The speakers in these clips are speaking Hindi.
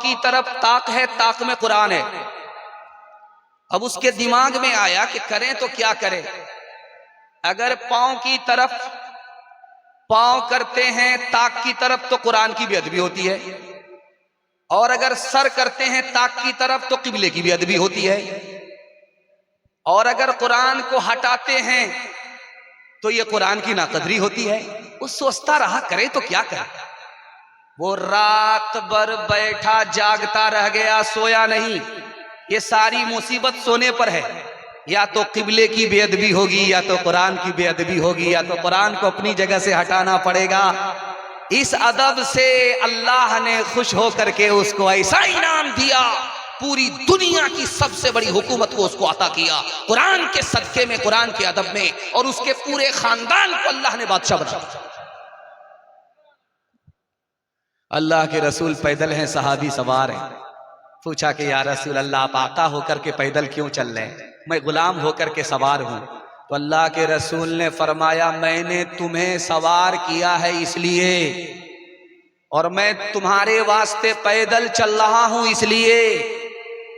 की तरफ ताक है, ताक में कुरान है। अब उसके दिमाग में आया कि करें तो क्या करें। अगर पांव की तरफ पांव करते हैं ताक की तरफ तो कुरान की भी अदबी होती है, और अगर सर करते हैं ताक की तरफ तो किबले की भी अदबी होती है, और अगर कुरान को हटाते हैं तो ये कुरान की नाकदरी होती है। वो सोचता रहा करे तो क्या करे। वो रात भर बैठा जागता रह गया, सोया नहीं। ये सारी मुसीबत सोने पर है। या तो किबले की बेअदबी होगी, या तो कुरान की बेअदबी होगी, या तो कुरान को अपनी जगह से हटाना पड़ेगा। इस अदब से अल्लाह ने खुश होकर के उसको ऐसा इनाम दिया, पूरी दुनिया की सबसे बड़ी हुकूमत को उसको अता किया, कुरान के सदके में, कुरान के अदब में, और उसके पूरे खानदान को अल्लाह ने बादशाह बनाया। अल्लाह के रसूल पैदल हैं, सहाबी सवार हैं। पूछा कि या रसूल अल्लाह, आप आका होकर के पैदल क्यों चल रहे हैं? मैं गुलाम होकर के सवार हूं। तो अल्लाह के रसूल ने फरमाया, मैंने तुम्हें सवार किया है इसलिए, और मैं तुम्हारे वास्ते पैदल चल रहा हूं इसलिए,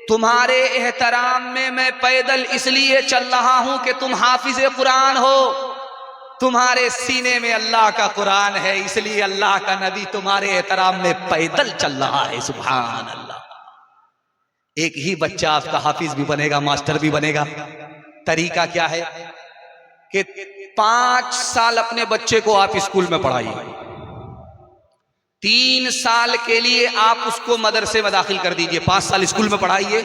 तुम्हारे एहतराम में मैं पैदल इसलिए चल रहा हूं कि तुम हाफिज कुरान हो, तुम्हारे सीने में अल्लाह का कुरान है, इसलिए अल्लाह का नबी तुम्हारे एहतराम में पैदल चल रहा है। सुभान अल्लाह। एक ही बच्चा आपका हाफिज भी बनेगा, मास्टर भी बनेगा। तरीका क्या है कि 5 साल अपने बच्चे को आप स्कूल में पढ़ाइए, 3 साल के लिए आप उसको मदरसे में दाखिल कर दीजिए। 5 साल स्कूल में पढ़ाइए,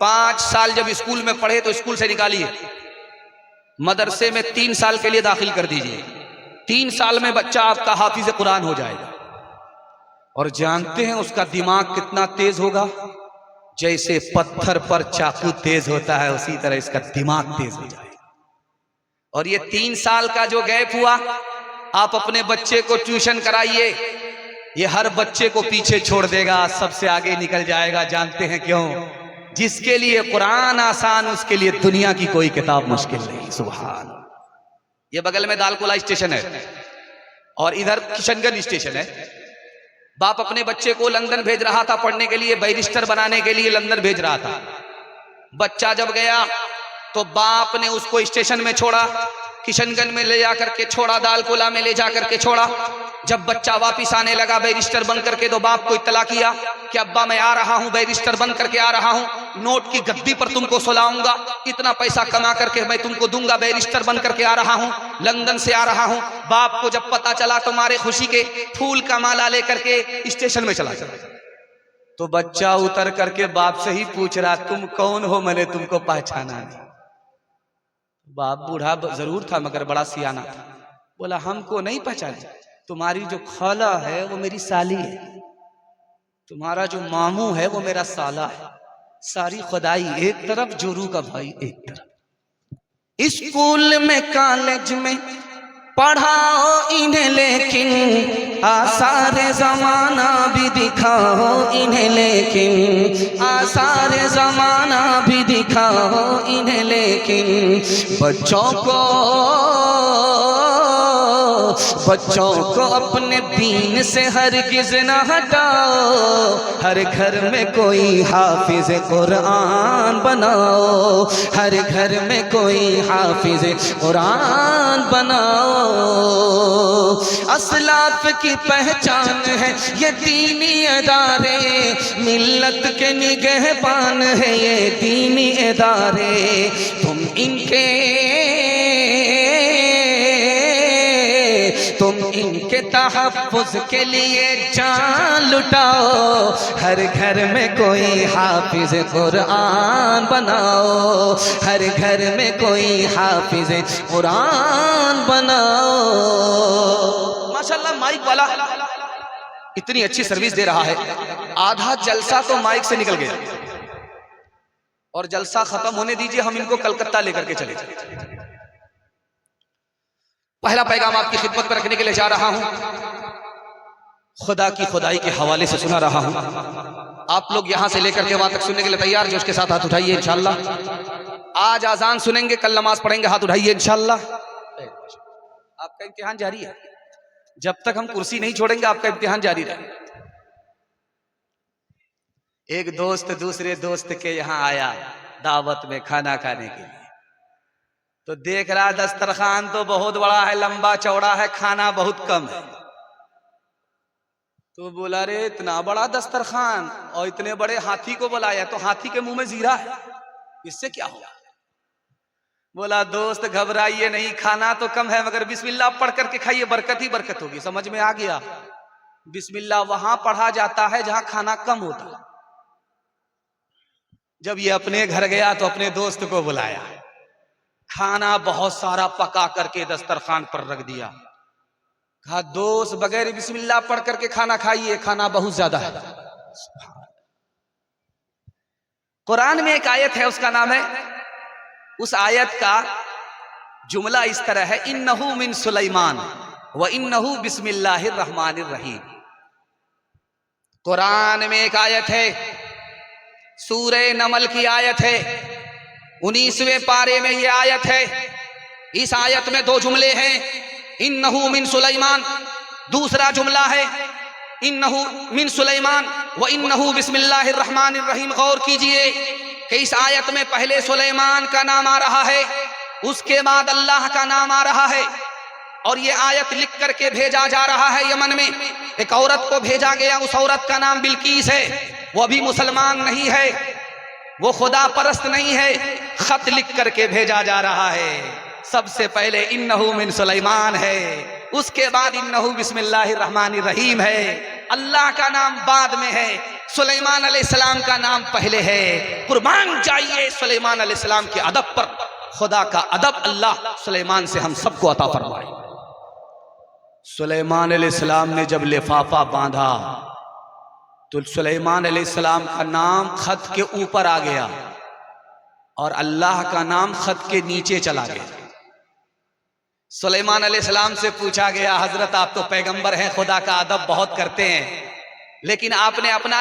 5 साल जब स्कूल में पढ़े तो स्कूल से निकालिए, मदरसे में 3 साल के लिए दाखिल कर दीजिए। 3 साल में बच्चा आपका हाफिज कुरान हो जाएगा। और जानते हैं उसका दिमाग कितना तेज होगा? जैसे पत्थर पर चाकू तेज होता है, उसी तरह इसका दिमाग तेज हो जाएगा। और ये 3 साल का जो गैप हुआ, आप अपने बच्चे को ट्यूशन कराइए, ये हर बच्चे को पीछे छोड़ देगा, सबसे आगे निकल जाएगा। जानते हैं क्यों? जिसके लिए कुरान आसान, उसके लिए दुनिया की कोई किताब मुश्किल नहीं। सुभान। ये बगल में दालकोला स्टेशन है और इधर किशनगंज स्टेशन है। बाप अपने बच्चे को लंदन भेज रहा था पढ़ने के लिए, बैरिस्टर बनाने के लिए लंदन भेज रहा था। बच्चा जब गया तो बाप ने उसको स्टेशन में छोड़ा, किशनगंज में ले जाकर के छोड़ा, दालकोला में ले जाकर के छोड़ा। जब बच्चा वापिस आने लगा बैरिस्टर बन करके, तो बाप को इत्तला किया कि अब्बा मैं आ रहा हूं, बैरिस्टर बन करके आ रहा हूं, नोट की गद्दी पर तुमको सुलाऊंगा, इतना पैसा कमा करके मैं तुमको दूंगा, बैरिस्टर बन करके आ रहा हूं, लंदन से आ रहा हूं। बाप को जब पता चला तो मारे खुशी के फूल का माला लेकर के स्टेशन में चला गया। तो बच्चा उतर करके बाप से ही पूछ रहा, तुम कौन हो, मैंने तुमको पहचाना नहीं। बाप बूढ़ा जरूर था मगर बड़ा सियाना था। बोला हमको नहीं पहचाने, तुम्हारी जो खाला है वो मेरी साली है, तुम्हारा जो मामू है वो मेरा साला है। सारी खुदाई एक तरफ, जोरू का भाई एक तरफ। स्कूल में कॉलेज में पढ़ाओ इन्हें, लेकिन आसार जमाना भी दिखाओ इन्हें, लेकिन आसार जमाना भी दिखाओ इन्हें, लेकिन बच्चों को अपने दीन से हरगिज़ न हटाओ। हर घर में कोई हाफिज कुरान बनाओ, हर घर में कोई हाफिज कुरान बनाओ। अस्लाफ की पहचान है ये दीनी अदारे, मिल्लत के निगहबान है ये दीनी अदारे। तुम इनके तहफ़्फ़ुज़ के लिए जान लुटाओ। हर घर में कोई हाफिज कुरान बनाओ, हर घर में कोई हाफिज कुरान बनाओ। माशाल्लाह माइक वाला इतनी अच्छी सर्विस दे रहा है। आधा जलसा तो माइक से निकल गया, और जलसा खत्म होने दीजिए, हम इनको कलकत्ता लेकर के चले जाए। पहला पैगाम आपकी खिदमत पर रखने के लिए जा रहा हूं, खुदा की खुदाई के हवाले से सुना रहा हूं। आप लोग यहां से लेकर के वहां तक सुनने के लिए तैयार? जो उसके साथ हाथ उठाइए इंशाअल्लाह। आज आजान सुनेंगे, कल नमाज पढ़ेंगे, हाथ उठाइए इंशाअल्लाह। आपका इम्तिहान जारी है, जब तक हम कुर्सी नहीं छोड़ेंगे आपका इम्तिहान जारी रहेगा। एक दोस्त दूसरे दोस्त के यहाँ आया दावत में खाना खाने के लिए, तो देख रहा दस्तरखान तो बहुत बड़ा है, लंबा चौड़ा है, खाना बहुत कम है। तो बोला रे इतना बड़ा दस्तरखान और इतने बड़े हाथी को बुलाया, तो हाथी के मुंह में जीरा है, इससे क्या हुआ? बोला दोस्त घबराइए नहीं, खाना तो कम है मगर बिस्मिल्लाह पढ़ करके खाइए, बरकत ही बरकत होगी। समझ में आ गया? बिस्मिल्लाह वहां पढ़ा जाता है जहां खाना कम होता है। जब ये अपने घर गया तो अपने दोस्त को बुलाया, खाना बहुत सारा पका करके दस्तरखान पर रख दिया। कहा दोस्त बगैर बिस्मिल्लाह पढ़ करके खाना खाइए, खाना बहुत ज्यादा है। कुरान में एक आयत है, उसका नाम है, उस आयत का जुमला इस तरह है, इन्नहु मिन सुलैमान व इन्नहु बिस्मिल्लाहिर रहमानिर रहीम। कुरान में एक आयत है, सूरे नमल की आयत है, 19वें पारे में यह आयत है। इस आयत में 2 जुमले हैं, इन्नहु मिन सुलैमान, दूसरा जुमला है इन्नहु मिन सुलैमान व इन्नहु बिस्मिल्लाहिर रहमानिर रहीम। गौर कीजिए कि इस आयत में पहले सुलैमान का नाम आ रहा है, उसके बाद अल्लाह का नाम आ रहा है, और ये आयत लिख करके भेजा जा रहा है यमन में। एक औरत को भेजा गया, उस औरत का नाम बिल्कीस है, वो भी मुसलमान नहीं है, वो खुदा परस्त नहीं है, खत लिख करके भेजा जा रहा है। सबसे पहले इन्नहु मिन सुलैमान है, उसके बाद इन्नहु बिस्मिल्लाहिर रहमानिर रहीम है। अल्लाह का नाम बाद में है, सुलेमान अलैहिस्सलाम का नाम पहले है। कुर्बान जाइए सुलेमान अलैहिस्सलाम के अदब पर। खुदा का अदब अल्लाह सुलेमान से हम सबको अता फरमाए। सुलेमान अलैहिस्सलाम ने जब लिफाफा बांधा तो सुलेमान अलैहिस्सलाम का नाम खत के ऊपर आ गया और अल्लाह का नाम खत के नीचे चला गया। सुलेमान अलैहिस्सलाम से पूछा गया, हजरत आप तो पैगंबर हैं, खुदा का अदब बहुत करते हैं, लेकिन आपने अपना